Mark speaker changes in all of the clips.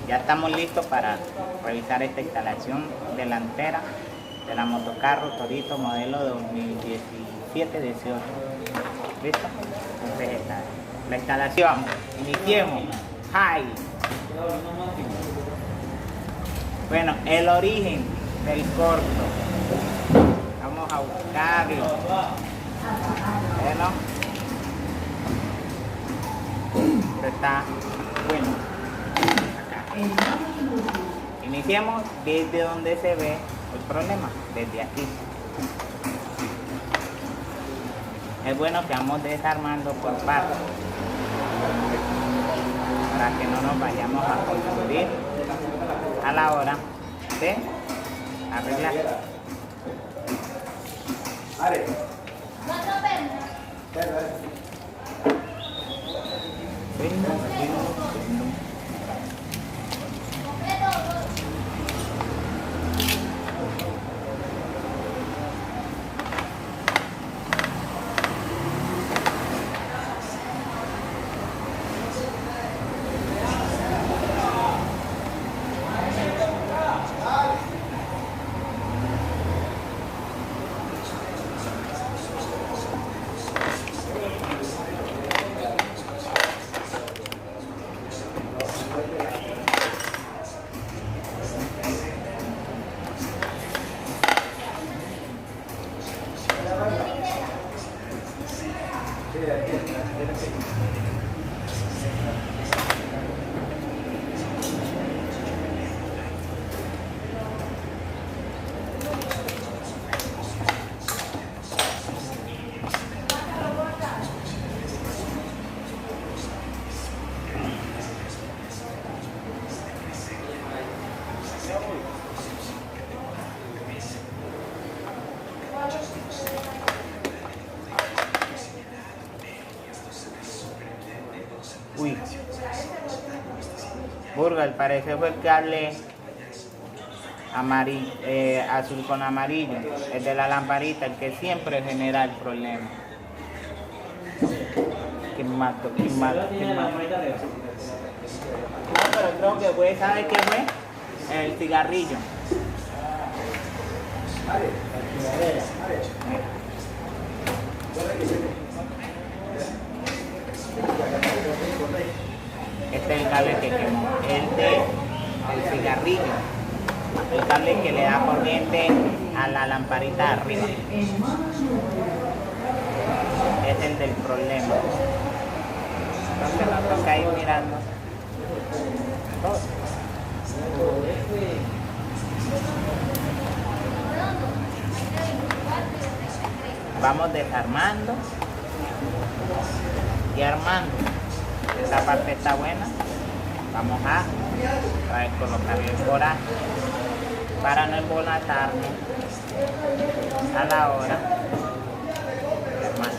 Speaker 1: Ya estamos listos para revisar esta instalación delantera de la motocarro Torito modelo 2017-18. ¿Listo? Entonces la instalación. Iniciemos. ¡Hi! Bueno, el origen del corto. Vamos a buscarlo. Bueno. Está bueno. Acá. Iniciemos desde donde se ve el problema, desde aquí. Es bueno que vamos desarmando por partes para que no nos vayamos a confundir a la hora de arreglar. Uy, Burger, parece fue el cable amarillo, azul con amarillo, el de la lamparita, el que siempre genera el problema. Qué mato. No, pero creo que fue, ¿sabe qué fue? El cigarrillo. Este es el cable que quemó, el cigarrillo, el cable que le da corriente a la lamparita de arriba. Es el del problema. Entonces nos toca ir mirando todo. Vamos desarmando y armando. Esta parte está buena. Vamos a colocarle el coraje para no embolatarnos a la hora de armar.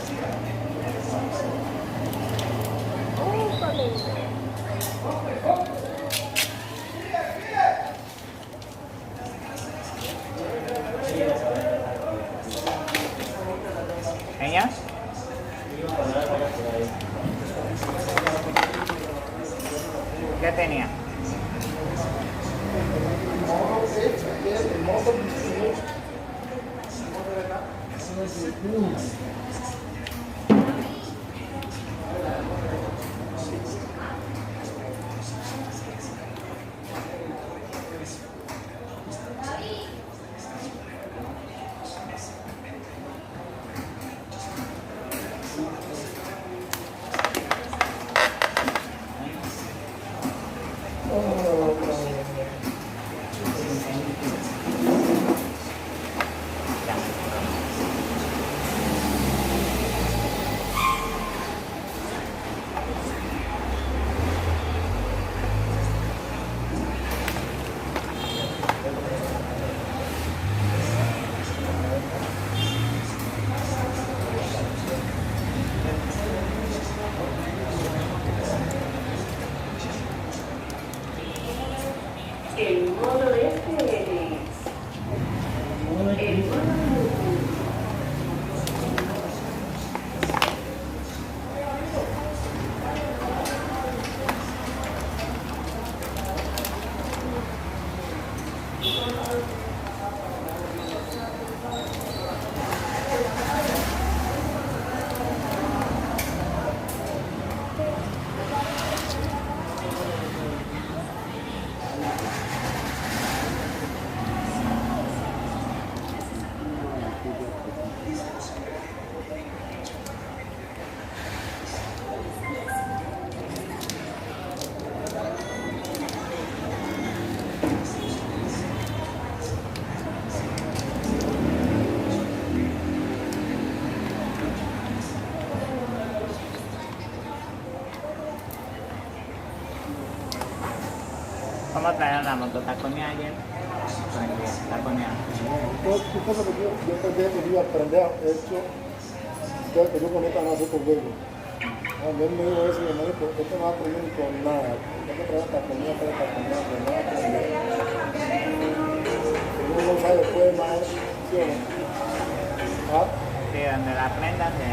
Speaker 1: ¿Ella? ¿Qué tenía?
Speaker 2: El modo de es el modo
Speaker 1: ¿Cómo trajeron la moto? ¿Taconía ayer? Taconía.
Speaker 2: ¿Qué cosa que yo pensé que iba a aprender hecho, que yo con esta no hace por verlo. Cuando él me dijo eso, yo me dijo, esto no va a aprender ni con nada. Esto trae taconía, pero no va a aprender. Uno no sabe después más, ¿sí o no? ¿Ah?
Speaker 1: Sí, donde la prenda se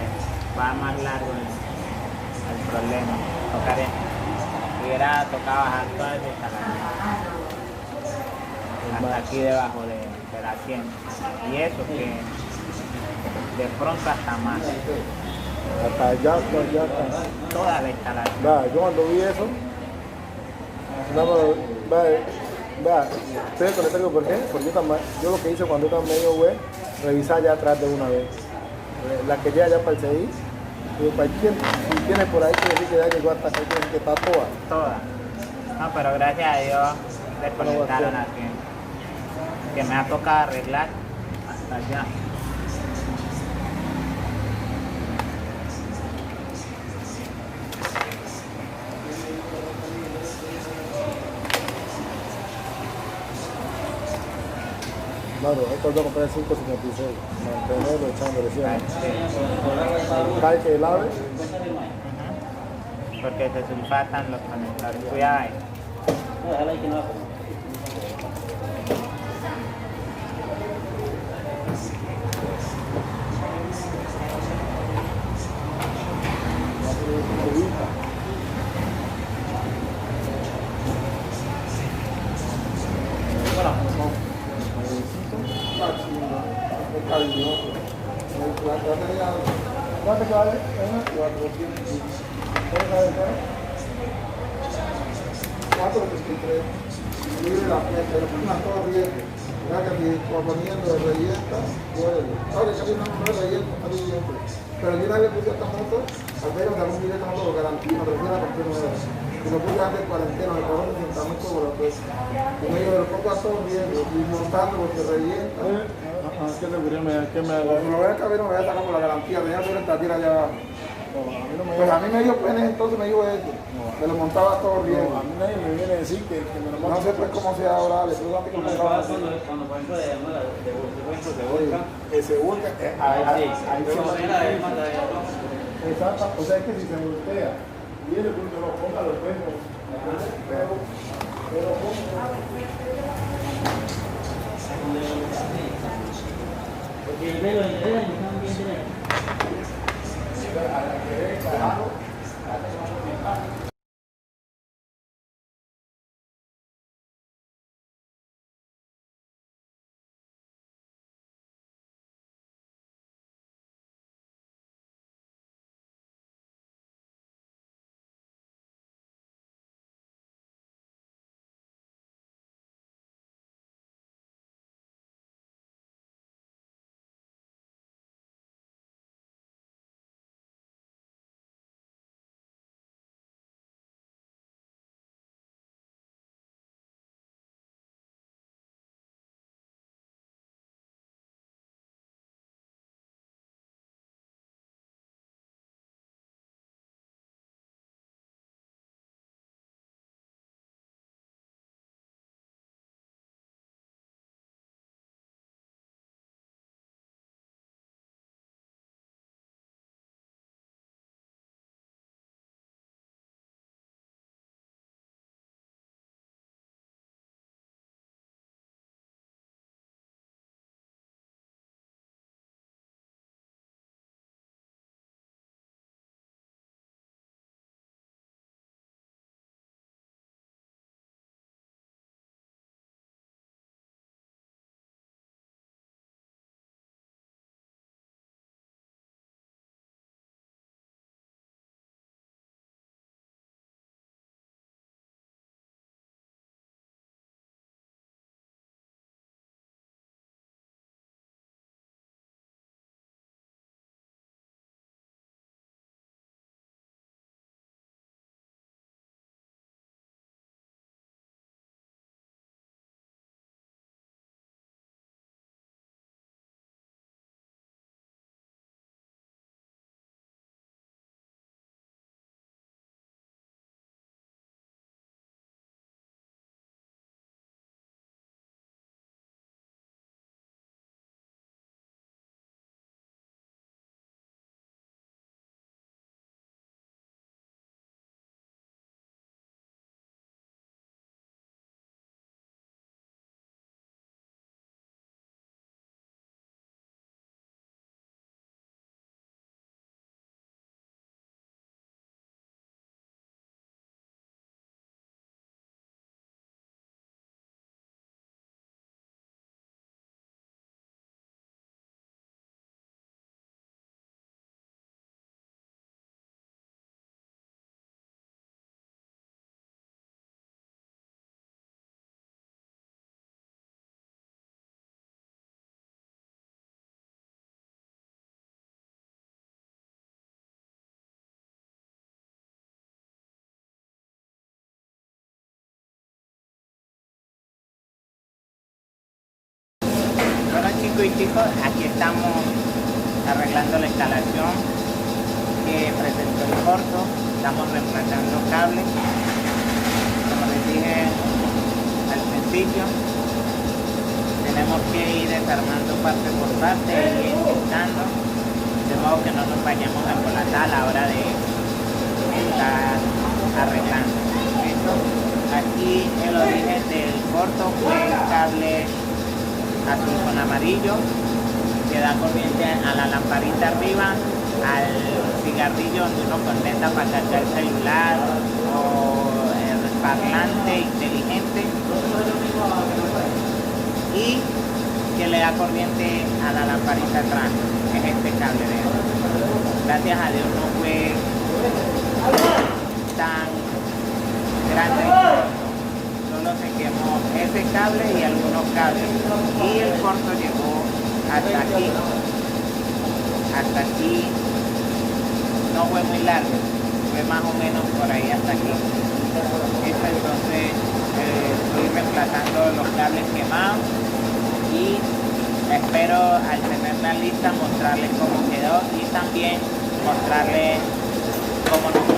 Speaker 1: va más largo el problema. Tocaré. Hubiera tocado bajar toda esa instalación. Hasta aquí debajo de la 100. Y eso que de pronto hasta más.
Speaker 2: Hasta allá, hasta allá, hasta.
Speaker 1: Toda la instalación.
Speaker 2: Va, yo cuando vi eso, ustedes conectan por qué, porque yo lo que hice cuando estaba medio fue revisar ya atrás de una vez. La que llega ya para el CI, digo, cualquier, si tiene por ahí que decir que ya llegó hasta acá, quiere decir que está toda.
Speaker 1: Toda. No, pero gracias a Dios desconectaron aquí. Que me ha tocado arreglar hasta allá.
Speaker 2: Claro, esto lo compré en 5.56, mantenerlo echándole siempre.
Speaker 1: Sí.
Speaker 2: Cae que el ave,
Speaker 1: Porque se sulfatan los conectores. Cuidado ahí.
Speaker 2: ¿cuánto que vale? 400. 4.63. Libre la flecha, lo ponen a todo riesgo. Ya que si poniendo de reyenta, vuelve. Ahora ya no es reyenta, está viviendo. Pero yo una vez le puse esta moto, al menos de algún directo moto de garantía, me refiero a comprar nueva. Y lo puse antes de cuarentena, me cobraron 60 muy cómodo, pues. Y me dijo, lo pongo a todo riesgo, y montando porque reyenta. ¿Qué seguridad me haga? Me lo voy a caber, me voy a sacar por la garantía, tenía que estar tira ya. Pues a mí me dio pena entonces, me dijo eso. Me lo montaba todo riesgo. A mí nadie me viene a decir que me lo monte. No sé pues cómo sea ahora, le estoy dando que me montaba así.
Speaker 3: Cuando por ejemplo se vuelca,
Speaker 2: Que se volca, ahí se va. Exacto, o sea, es que si se voltea y él lo ponga los pesos, pero
Speaker 3: porque el velo en realidad no bien derecho.
Speaker 1: chicos y chicos, aquí estamos arreglando la instalación que presentó el corto. Estamos reemplazando cables, como les dije al principio. Tenemos que ir desarmando parte por parte y intentando, de modo que no nos vayamos a embolatar a la hora de estar arreglando. ¿Listo? Aquí el origen del corto fue el cable azul con amarillo que da corriente a la lamparita arriba, al cigarrillo donde uno conecta para cargar el celular o el parlante inteligente, y que le da corriente a la lamparita atrás, es este cable de acá. Gracias a Dios no fue tan grande, solo se quemó ese cable y algunos cables, y el corto llegó hasta aquí. Hasta aquí no fue muy largo, fue más o menos por ahí hasta aquí. Entonces estoy reemplazando los cables quemados y espero al tenerla lista mostrarles cómo quedó y también mostrarles cómo nos